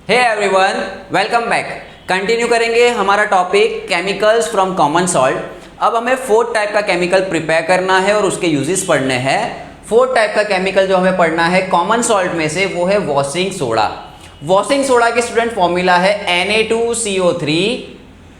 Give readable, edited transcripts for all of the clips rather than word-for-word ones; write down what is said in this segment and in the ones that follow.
हे everyone, welcome back. Continue करेंगे हमारा topic chemicals from common salt. अब हमें फोर्थ टाइप का केमिकल प्रिपेयर करना है और उसके यूजेस पढ़ने हैं। फोर्थ टाइप का केमिकल जो हमें पढ़ना है कॉमन सॉल्ट में से, वो है वॉशिंग सोडा। वॉशिंग सोडा के स्टूडेंट फॉर्मूला है Na2CO3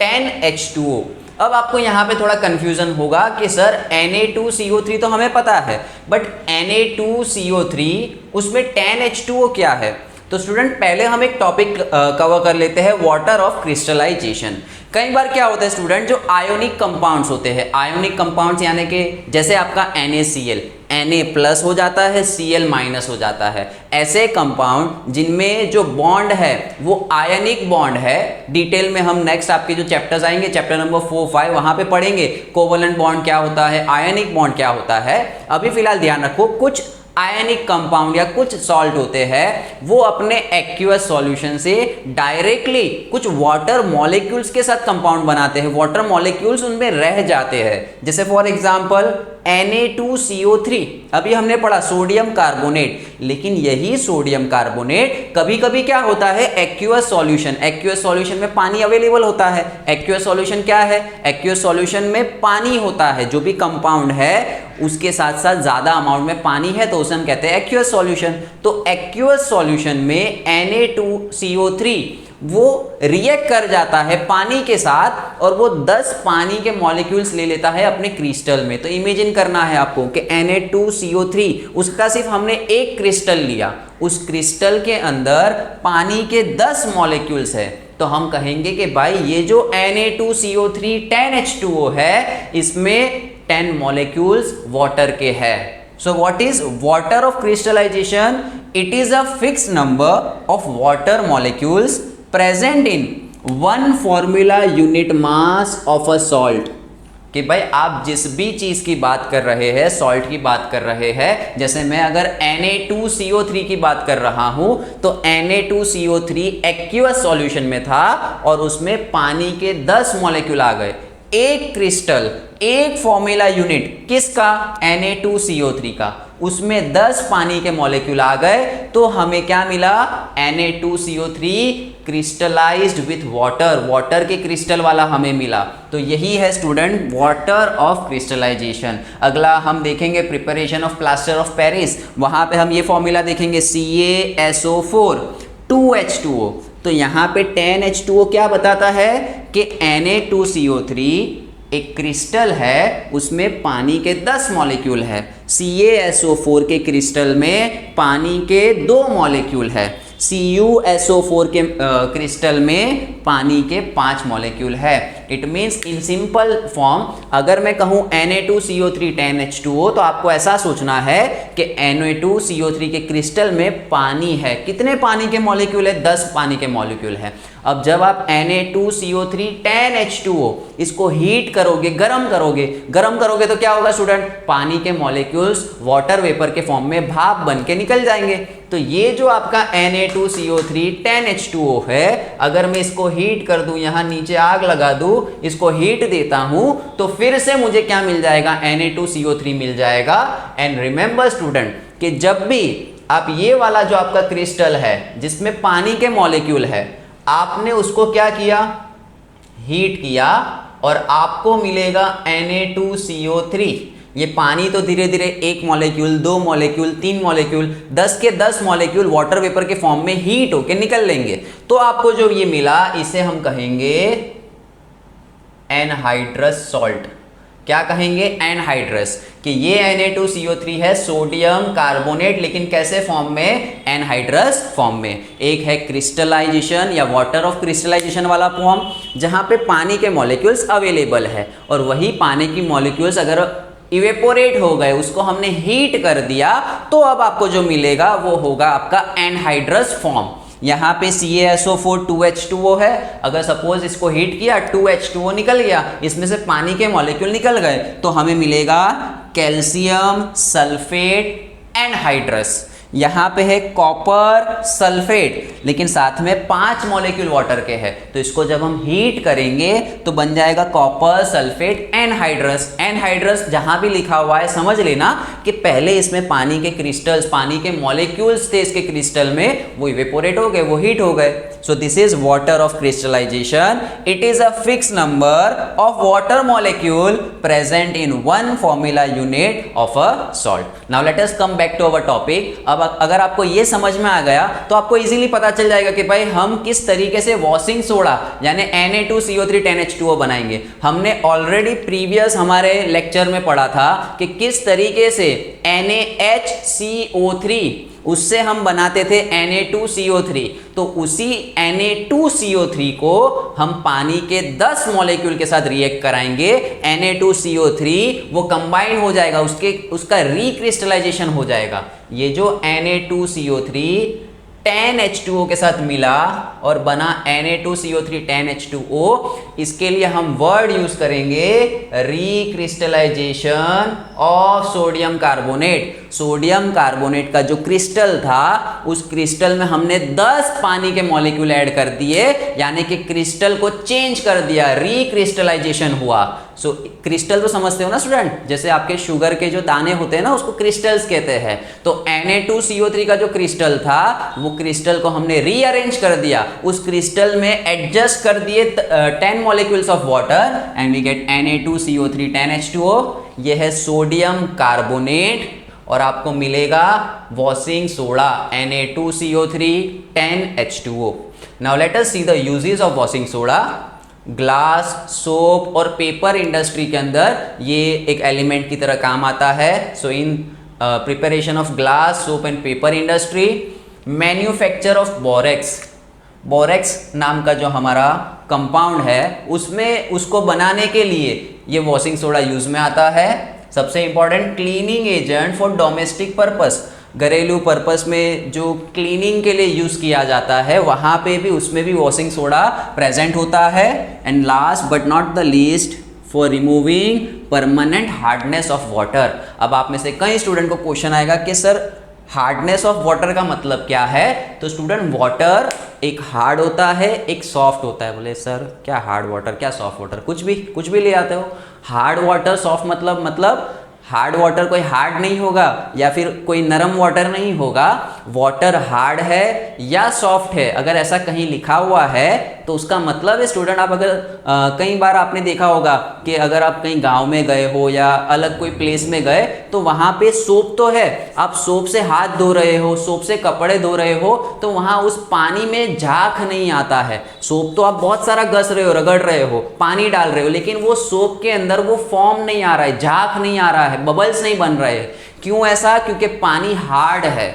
10H2O। अब आपको यहाँ पे थोड़ा कंफ्यूजन होगा कि सर Na2CO3 तो हमें पता है, बट Na2CO3 उसमें 10H2O क्या है। तो स्टूडेंट पहले हम एक टॉपिक कवर कर लेते हैं, वाटर ऑफ क्रिस्टलाइजेशन। कई बार क्या होता है स्टूडेंट, जो आयोनिक कंपाउंड्स होते हैं, आयोनिक कंपाउंड्स यानी कि जैसे आपका NaCl, Na प्लस हो जाता है, Cl माइनस हो जाता है। ऐसे कंपाउंड जिनमें जो बॉन्ड है वो आयनिक बॉन्ड है। डिटेल में हम नेक्स्ट आपके जो चैप्टर्स आएंगे, चैप्टर नंबर 4-5, वहां पे पढ़ेंगे कोवलेंट बॉन्ड क्या होता है, आयनिक बॉन्ड क्या होता है। अभी फिलहाल ध्यान रखो, कुछ आयनिक कंपाउंड या कुछ सॉल्ट होते हैं वो अपने एक्वियस सॉल्यूशन से डायरेक्टली कुछ वाटर मॉलिक्यूल्स के साथ कंपाउंड बनाते हैं, वाटर मॉलिक्यूल्स उनमें रह जाते हैं। जैसे फॉर एग्जांपल Na2CO3, अभी हमने पढ़ा सोडियम कार्बोनेट, लेकिन यही सोडियम कार्बोनेट कभी कभी क्या होता है, एक्वियस सॉल्यूशन, एक्वियस सॉल्यूशन में पानी अवेलेबल होता है। एक्वियस सॉल्यूशन क्या है, एक्वियस सॉल्यूशन में पानी होता है, जो भी कंपाउंड है उसके साथ साथ ज्यादा अमाउंट में पानी है तो उसे हम कहते हैं एक्वियस सॉल्यूशन। तो एक्वियस सॉल्यूशन में Na2CO3 वो रिएक्ट कर जाता है पानी के साथ और वो 10 पानी के मॉलिक्यूल्स ले लेता है अपने क्रिस्टल में। तो इमेजिन करना है आपको कि Na2CO3 उसका सिर्फ हमने एक क्रिस्टल लिया, उस क्रिस्टल के अंदर पानी के 10 मॉलिक्यूल्स है, तो हम कहेंगे कि भाई ये जो Na2CO3 10H2O है इसमें 10 मॉलिक्यूल्स वाटर के है। So what is water of crystallization? It is a fixed number of water molecules present in one formula unit mass of a salt। कि भाई आप जिस भी चीज की बात कर रहे हैं, सॉल्ट की बात कर रहे हैं, जैसे मैं अगर Na2CO3 की बात कर रहा हूं तो Na2CO3 एक्वियस सॉल्यूशन में था और उसमें पानी के 10 मॉलिक्यूल आ गए। एक क्रिस्टल, एक फॉर्मूला यूनिट किसका, Na2CO3 का, उसमें 10 पानी के मॉलिक्यूल आ गए तो हमें क्या मिला, Na2CO3 crystallised with water, water के क्रिस्टल वाला हमें मिला। तो यही है स्टूडेंट वाटर ऑफ क्रिस्टलाइजेशन। अगला हम देखेंगे preparation of plaster of Paris, वहां पे हम ये फॉर्मूला देखेंगे CaSO4 2H2O। तो यहाँ पे 10H2O क्या बताता है कि Na2CO3 एक क्रिस्टल है, उसमें पानी के 10 मॉलिक्यूल है। CaSO4 के क्रिस्टल में पानी के 2 मॉलिक्यूल है। CuSO4 के क्रिस्टल में पानी के 5 मॉलिक्यूल है। It means in simple form अगर मैं कहूं Na2CO3 10H2O तो आपको ऐसा सोचना है कि Na2CO3 के क्रिस्टल में पानी है। कितने पानी के मॉलिक्यूल है, 10 पानी के मॉलिक्यूल है। अब जब आप Na2CO3 10H2O इसको हीट करोगे, गर्म करोगे तो क्या होगा स्टूडेंट, पानी के मॉलिक्यूल्स वाटर वेपर के फॉर्म में भाप बन के निकल जाएंगे। तो ये जो आपका Na2CO3 10H2O है, अगर मैं इसको हीट कर दूं, यहां नीचे आग लगा दूं, इसको हीट देता हूं तो फिर से मुझे क्या मिल जाएगा, Na2CO3 मिल जाएगा। एंड रिमेंबर स्टूडेंट कि जब भी आप ये वाला जो आपका क्रिस्टल है जिसमें पानी के मॉलिक्यूल है, आपने उसको क्या किया, हीट किया और आपको मिलेगा Na2CO3। ये पानी तो धीरे धीरे 1 मॉलिक्यूल, 2 मॉलिक्यूल, 3 मॉलिक्यूल, 10 के 10 मॉलिक्यूल वाटर वेपर के फॉर्म में हीट होके निकल लेंगे। तो आपको जो ये मिला इसे हम कहेंगे एनहाइड्रस सॉल्ट। क्या कहेंगे, एनहाइड्रस, कि ये Na2CO3 है सोडियम कार्बोनेट, लेकिन कैसे फॉर्म में, एनहाइड्रस फॉर्म में। एक है क्रिस्टलाइजेशन या वाटर ऑफ क्रिस्टलाइजेशन वाला फॉर्म जहां पे पानी के मॉलिक्यूल्स अवेलेबल है, और वही पानी की मॉलिक्यूल्स अगर इवेपोरेट हो गए, उसको हमने हीट कर दिया, तो अब आपको जो मिलेगा वो होगा आपका एनहाइड्रस फॉर्म। यहाँ पे CaSO4 2H2O है, अगर सपोज इसको हीट किया 2H2O निकल गया, इसमें से पानी के मॉलिक्यूल निकल गए, तो हमें मिलेगा कैल्शियम सल्फेट एनहाइड्रस। यहाँ पे है कॉपर सल्फेट, लेकिन साथ में 5 मॉलिक्यूल वाटर के है, तो इसको जब हम हीट करेंगे तो बन जाएगा कॉपर सल्फेट एनहाइड्रस। एनहाइड्रस जहां भी लिखा हुआ है समझ लेना कि पहले इसमें पानी के क्रिस्टल्स, पानी के मॉलिक्यूल्स थे इसके क्रिस्टल में, वो इवेपोरेट हो गए, वो हीट हो गए। So this is water of crystallization. It is a fixed number of water molecule present in one formula unit of a salt. Now let us come back to our topic. अब अगर आपको ये समझ में आ गया तो आपको इजीली पता चल जाएगा कि भाई हम किस तरीके से वॉशिंग सोडा यानी Na2CO3 10H2O बनाएंगे। हमने ऑलरेडी प्रीवियस हमारे लेक्चर में पढ़ा था कि किस तरीके से NaHCO3 उससे हम बनाते थे Na2CO3, तो उसी Na2CO3 को हम पानी के 10 मॉलिक्यूल के साथ रिएक्ट कराएंगे। Na2CO3 वो कंबाइन हो जाएगा, उसका रिक्रिस्टलाइजेशन हो जाएगा। ये जो Na2CO3 10H2O के साथ मिला और बना Na2CO3 10H2O, इसके लिए हम वर्ड यूज करेंगे recrystallisation of sodium carbonate. Sodium carbonate का जो क्रिस्टल था उस क्रिस्टल में हमने 10 पानी के मॉलिक्यूल ऐड कर दिए, यानी कि क्रिस्टल को चेंज कर दिया, रिक्रिस्टलाइजेशन हुआ। सो क्रिस्टल तो समझते हो ना स्टूडेंट, जैसे आपके शुगर के जो दाने होते हैं ना उसको क्रिस्टल्स कहते हैं। तो Na2CO3 का जो क्रिस्टल था वो क्रिस्टल को हमने रीअरेंज कर दिया, उस क्रिस्टल में एडजस्ट कर दिए 10 molecules of water and we get Na2CO3 10H2O। ये है सोडियम कार्बोनेट और आपको मिलेगा washing soda Na2CO3 10H2O। Now let us see the uses of washing soda. Glass, soap और पेपर इंडस्ट्री के अंदर ये एक एलिमेंट की तरह काम आता है। So in preparation of glass, soap and paper industry, manufacture of borax, borax नाम का जो हमारा कंपाउंड है उसमें उसको बनाने के लिए ये वॉशिंग सोडा यूज में आता है। सबसे important cleaning agent for domestic purpose, घरेलू पर्पस में जो क्लीनिंग के लिए यूज किया जाता है वहां पे भी उसमें भी वॉशिंग सोडा प्रेजेंट होता है। And last but not the least for removing permanent hardness of water. अब आप में से कई स्टूडेंट को क्वेश्चन आएगा कि सर हार्डनेस ऑफ वाटर का मतलब क्या है? तो स्टूडेंट वाटर एक हार्ड होता है, एक सॉफ्ट होता है। बोले सर क्या हार्ड वाटर, क्या सॉफ्ट वाटर, कुछ भी ले आते हो। हार्ड वाटर सॉफ्ट मतलब हार्ड वाटर कोई हार्ड नहीं होगा या फिर कोई नरम वाटर नहीं होगा। वाटर हार्ड है या सॉफ्ट है, अगर ऐसा कहीं लिखा हुआ है तो उसका मतलब है स्टूडेंट, आप अगर कई बार आपने देखा होगा कि अगर आप कहीं गांव में गए हो या अलग कोई प्लेस में गए तो वहां पे सोप तो है, आप सोप से हाथ धो रहे हो, सोप से कपड़े धो रहे हो, तो वहां उस पानी में झाग नहीं आता है। सोप तो आप बहुत सारा घस रहे हो, रगड़ रहे हो, पानी डाल रहे हो, लेकिन वो सोप के अंदर वो फॉर्म नहीं आ रहा है, झाग नहीं आ रहा है, बबल्स नहीं बन रहे हैं। क्यों ऐसा? क्योंकि पानी हार्ड है।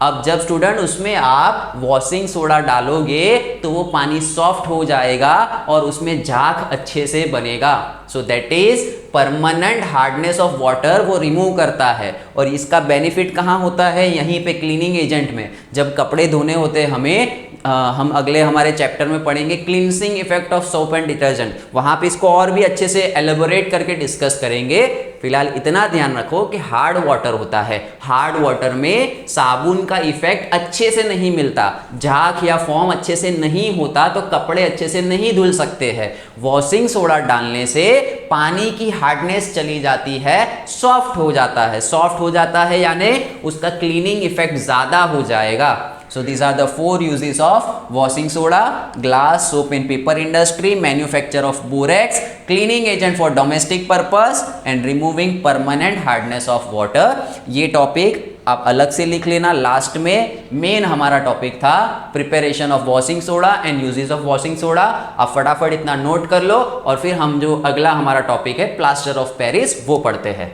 अब जब स्टूडेंट उसमें आप वॉशिंग सोडा डालोगे तो वो पानी सॉफ्ट हो जाएगा और उसमें झाग अच्छे से बनेगा। So that is permanent hardness of water वो रिमूव करता है। और इसका बेनिफिट कहाँ होता है? यहीं पे क्लीनिंग एजेंट में। जब कपड़े धोने होते हैं हमें, हम अगले हमारे चैप्टर में पढ़ेंगे cleansing effect of soap and detergent, वहां पे इसको और भी अच्छे से एलेबोरेट करके डिस्कस करेंगे। फिलहाल इतना ध्यान रखो कि हार्ड वाटर होता है, हार्ड वाटर में साबुन का इफेक्ट अच्छे से नहीं मिलता, झाग या फॉर्म अच्छे से नहीं होता, तो कपड़े अच्छे से नहीं धुल सकते हैं। वॉशिंग सोडा डालने से पानी की हार्डनेस चली जाती है, सॉफ्ट हो जाता है। सॉफ्ट हो जाता है यानी उसका क्लीनिंग इफेक्ट ज्यादा हो जाएगा। So these are the 4 uses of washing soda: glass, soap and paper industry, manufacture of borax, cleaning agent for domestic purpose and removing permanent hardness of water। ये टॉपिक आप अलग से लिख लेना। लास्ट में मेन हमारा टॉपिक था preparation of washing soda and uses of washing soda. आप फटाफट इतना नोट कर लो और फिर हम जो अगला हमारा टॉपिक है प्लास्टर ऑफ पेरिस वो पढ़ते हैं।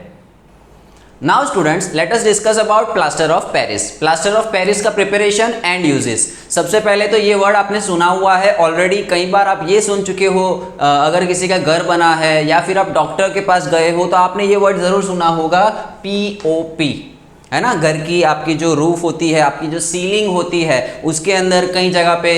Now students, let us discuss about plaster of Paris। plaster of Paris का प्रिपरेशन एंड यूजेस। सबसे पहले तो ये वर्ड आपने सुना हुआ है ऑलरेडी, कई बार आप ये सुन चुके हो। अगर किसी का घर बना है या फिर आप डॉक्टर के पास गए हो तो आपने ये वर्ड जरूर सुना होगा, POP, है ना, घर की आपकी जो रूफ होती है, आपकी जो सीलिंग होती है, उसके अंदर कई जगह पे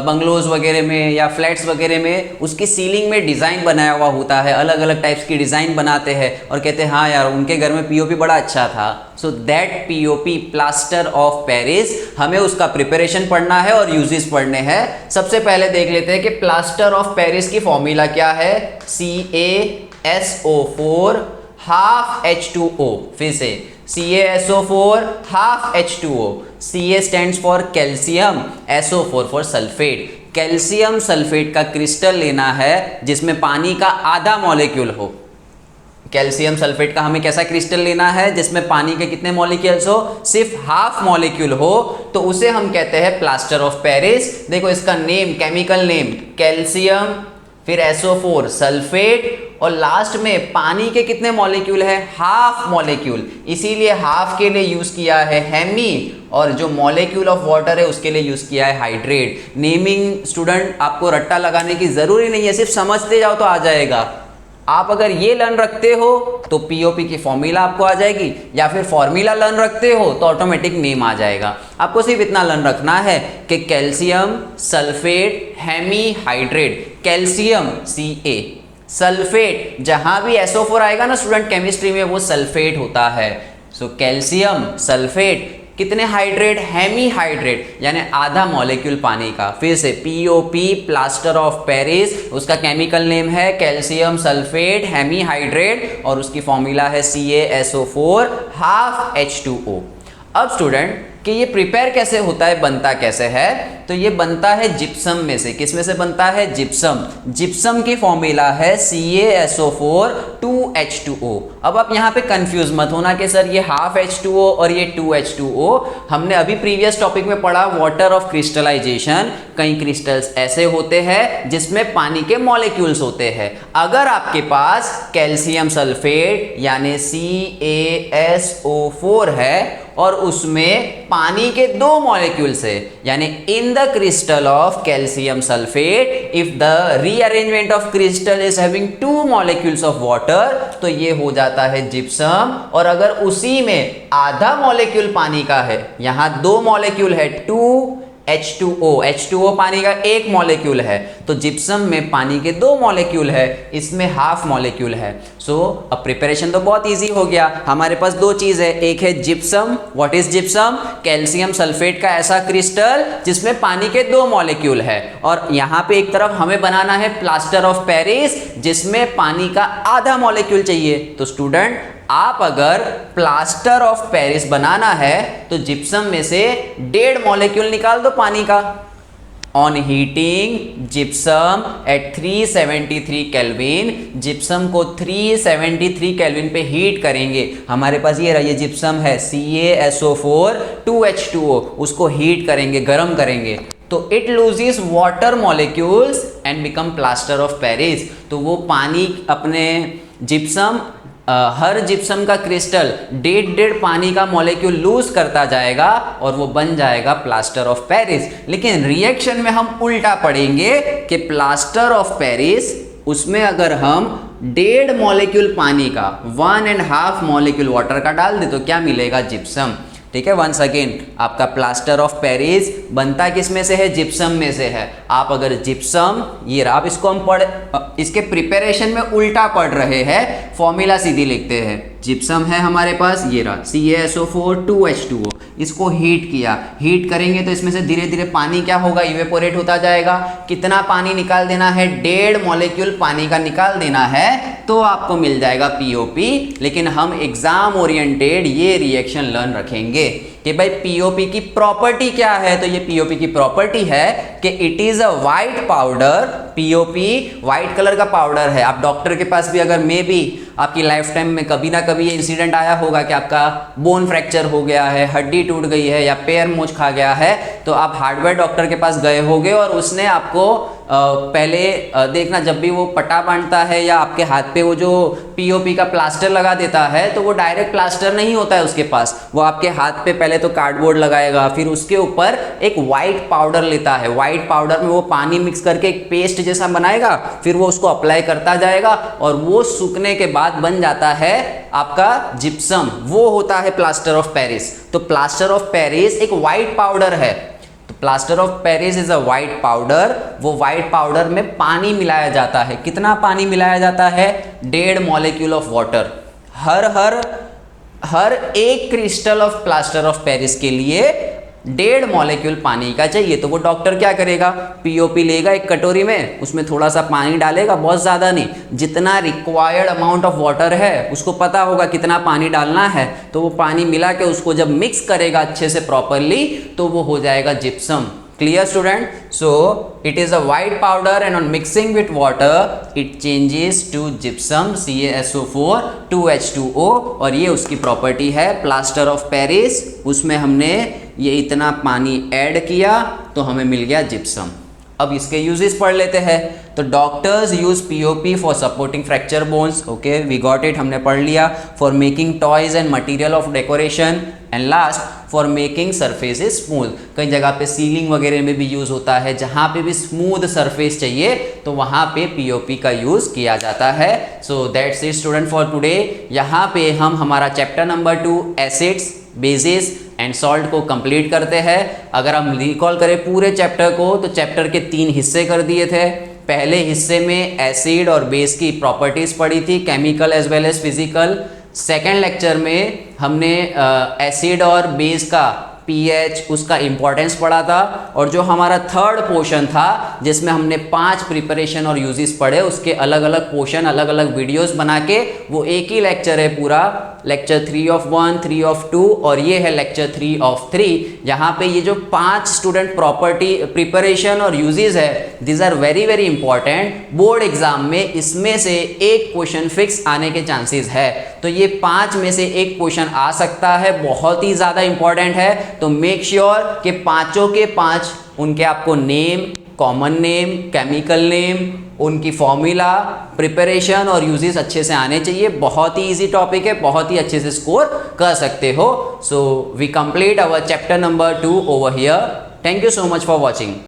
बंगलोज वगैरह में या फ्लैट्स वगैरह में उसकी सीलिंग में डिज़ाइन बनाया हुआ होता है, अलग अलग टाइप्स की डिज़ाइन बनाते हैं और कहते हैं हाँ यार उनके घर में पीओपी बड़ा अच्छा था। So that POP, plaster of Paris, हमें उसका प्रिपरेशन पढ़ना है और यूजेस पढ़ने हैं। सबसे पहले देख लेते हैं कि प्लास्टर ऑफ पेरिस की फॉर्मूला क्या है। CaSO4 हाफ H2O, फिर से CaSO4 half H2O। Ca stands for calcium, SO4 for sulphate. Calcium sulphate का क्रिस्टल लेना है जिसमें पानी का आधा मॉलिक्यूल हो। कैल्शियम सल्फेट का हमें कैसा क्रिस्टल लेना है जिसमें पानी के कितने मॉलिक्यूल्स हो, सिर्फ हाफ मॉलिक्यूल हो, तो उसे हम कहते हैं प्लास्टर ऑफ पेरिस। देखो इसका नेम, केमिकल नेम कैल्शियम, फिर SO4 सल्फेट, और लास्ट में पानी के कितने मॉलिक्यूल है, हाफ मॉलिक्यूल, इसीलिए हाफ के लिए यूज किया है हेमी, और जो मॉलिक्यूल ऑफ वाटर है उसके लिए यूज किया है हाइड्रेट। नेमिंग स्टूडेंट आपको रट्टा लगाने की जरूरी नहीं है, सिर्फ समझते जाओ तो आ जाएगा। आप अगर ये लर्न रखते हो तो पीओपी की फॉर्मूला आपको आ जाएगी, या फिर फॉर्मूला लर्न रखते हो तो ऑटोमेटिक नेम आ जाएगा। आपको सिर्फ इतना लर्न रखना है कि calcium sulphate hemihydrate, calcium Ca, sulphate जहां भी SO4 आएगा ना स्टूडेंट केमिस्ट्री में वो सल्फेट होता है। सो कैल्शियम सल्फेट, कितने हाइड्रेट, हेमी हाइड्रेट, यानी आधा मॉलिक्यूल पानी का। फिर से पीओपी, प्लास्टर ऑफ पेरिस, उसका केमिकल नेम है कैल्शियम सल्फेट हेमी हाइड्रेट, और उसकी फॉर्मूला है CaSO4 हाफ H2O। अब स्टूडेंट कि ये प्रिपेयर कैसे होता है, बनता कैसे है, तो ये बनता है जिप्सम में से। किस में से बनता है, जिप्सम। जिप्सम की फॉर्मूला है CaSO4 2H2O। अब आप यहाँ पे कंफ्यूज मत होना कि सर ये हाफ H2O और ये 2H2O। हमने अभी प्रीवियस टॉपिक में पढ़ा वाटर ऑफ क्रिस्टलाइजेशन, कई क्रिस्टल्स ऐसे होते हैं जिसमें पानी के मॉलिक्यूल्स होते हैं। अगर आपके पास कैल्शियम सल्फेट यानी CaSO4 है और उसमें पानी के 2 मॉलिक्यूल्स है, यानी in the crystal of calcium sulphate if the rearrangement of crystal is having 2 molecules of water, तो ये हो जाता है जिप्सम। और अगर उसी में आधा मॉलिक्यूल पानी का है, यहां 2 मॉलिक्यूल है 2H2O, H2O पानी का 1 मॉलिक्यूल है, तो जिप्सम में पानी के 2 मॉलिक्यूल है, इसमें हाफ मॉलिक्यूल है। सो अब प्रिपरेशन तो बहुत इजी हो गया। हमारे पास 2 चीज है, एक है gypsum. What is gypsum, calcium sulphate का ऐसा क्रिस्टल जिसमें पानी के 2 मॉलिक्यूल है, और यहां पे एक तरफ हमें बनाना है प्लास्टर ऑफ पेरिस जिसमें पानी का आधा मॉलिक्यूल चाहिए। तो स्टूडेंट आप अगर प्लास्टर ऑफ पेरिस बनाना है तो जिप्सम में से 1.5 मॉलिक्यूल निकाल दो पानी का। On heating gypsum at 373 kelvin, gypsum को 373 केल्विन पे हीट करेंगे। हमारे पास ये जिप्सम है CaSO4 2H2O, उसको हीट करेंगे, गर्म करेंगे, तो it loses water molecules and become plaster of Paris. तो वो पानी अपने जिप्सम हर जिप्सम का क्रिस्टल 1.5 पानी का मॉलिक्यूल लूज करता जाएगा और वो बन जाएगा प्लास्टर ऑफ पेरिस। लेकिन रिएक्शन में हम उल्टा पढ़ेंगे कि प्लास्टर ऑफ पेरिस, उसमें अगर हम 1.5 मॉलिक्यूल पानी का 1.5 मॉलिक्यूल वाटर का डाल दे तो क्या मिलेगा, जिप्सम। ठीक है, वंस अगेन आपका प्लास्टर ऑफ पेरिस बनता किस में से है, जिप्सम में से है। आप अगर जिप्सम, ये रहा, आप इसको हम इसके प्रिपरेशन में उल्टा पढ़ रहे हैं, फॉर्मूला सीधी लिखते हैं। जिप्सम है हमारे पास, ये रहा CaSO4 2H2O, इसको हीट किया, हीट करेंगे तो इसमें से धीरे धीरे पानी क्या होगा, इवेपोरेट होता जाएगा। कितना पानी निकाल देना है, 1.5 मॉलिक्यूल पानी का निकाल देना है, तो आपको मिल जाएगा पीओपी। लेकिन हम एग्जाम ओरिएंटेड ये रिएक्शन लर्न रखेंगे कि भाई पीओपी की प्रॉपर्टी क्या है। तो ये पीओपी की प्रॉपर्टी है कि it is a white powder. POP white colour का पाउडर है। आप डॉक्टर के पास भी अगर मे बी आपकी लाइफ टाइम में कभी ना कभी ये इंसिडेंट आया होगा कि आपका बोन फ्रैक्चर हो गया है, हड्डी टूट गई है या पैर मोच खा गया है, तो आप हार्डवेयर डॉक्टर के पास गए होगे और उसने आपको पहले देखना, जब भी वो पट्टा बांधता है या आपके हाथ पे वो जो पीओपी का प्लास्टर लगा देता है, तो वो डायरेक्ट प्लास्टर नहीं होता है उसके पास, वो आपके हाथ पे पहले तो कार्डबोर्ड लगाएगा, फिर उसके ऊपर एक वाइट पाउडर लेता है, वाइट पाउडर में वो पानी मिक्स करके एक पेस्ट जैसा बनाएगा, फिर वो उसको अप्लाई करता जाएगा और वो सूखने के बाद बन जाता है आपका जिप्सम, वो होता है प्लास्टर ऑफ पेरिस। तो प्लास्टर ऑफ पेरिस एक वाइट पाउडर है, तो plaster of Paris is a white powder. वो वाइट पाउडर में पानी मिलाया जाता है, कितना पानी मिलाया जाता है? 1.5 मॉलिक्यूल ऑफ वाटर। हर एक crystal of plaster of Paris के लिए 1.5 मॉलिक्यूल पानी का चाहिए। तो वो डॉक्टर क्या करेगा? पीओपी लेगा एक कटोरी में, उसमें थोड़ा सा पानी डालेगा, बहुत ज़्यादा नहीं, जितना रिक्वायर्ड अमाउंट ऑफ वाटर है उसको पता होगा कितना पानी डालना है, तो वो पानी मिला के उसको जब मिक्स करेगा अच्छे से प्रॉपरली, तो वो हो जाएगा gypsum. Clear student? So it is a white powder and on mixing with water it changes to gypsum CaSO4 2H2O, और ये उसकी प्रॉपर्टी है प्लास्टर ऑफ पेरिस। उसमें हमने ये इतना पानी ऐड किया तो हमें मिल गया जिप्सम। अब इसके यूजेस पढ़ लेते हैं। तो doctors use POP for supporting fracture bones, okay we got it, हमने पढ़ लिया। For making toys and material of decoration, and last for making surfaces smooth. कई जगह पे सीलिंग वगैरह में भी यूज होता है, जहाँ पे भी स्मूथ सरफेस चाहिए तो वहाँ पे पीओपी का यूज किया जाता है। So that's it student for today. यहाँ पे हम हमारा chapter number 2 acids, basis and salt को कंप्लीट करते हैं। अगर हम रिकॉल करें पूरे चैप्टर को, तो चैप्टर के 3 हिस्से कर दिए थे। पहले हिस्से में एसिड और बेस की प्रॉपर्टीज पढ़ी थी, chemical as well as physical. Second lecture में हमने एसिड और बेस का पीएच, उसका इंपॉर्टेंस पढ़ा था। और जो हमारा थर्ड पोर्शन था जिसमें हमने 5 प्रिपरेशन और यूजेस पढ़े, उसके अलग अलग पोर्शन, अलग अलग वीडियोस बना के, वो एक ही लेक्चर है पूरा, लेक्चर 3 of 1, 3 of 2, और ये है लेक्चर 3 of 3। यहाँ पे ये जो 5 स्टूडेंट प्रॉपर्टी प्रिपरेशन और यूजेस है, this are very very important. Board exam में इसमें से एक क्वेश्चन फिक्स आने के चांसेस है, तो ये 5 में से एक क्वेश्चन आ सकता है, बहुत ही ज़्यादा इंपॉर्टेंट है। तो मेक श्योर कि पांचों के 5 उनके आपको name, common name, chemical name, उनकी फॉर्मूला, प्रिपरेशन और यूजेस अच्छे से आने चाहिए। बहुत ही इजी टॉपिक है, बहुत ही अच्छे से स्कोर कर सकते हो। So we complete our chapter number 2 over here. Thank you so much for watching.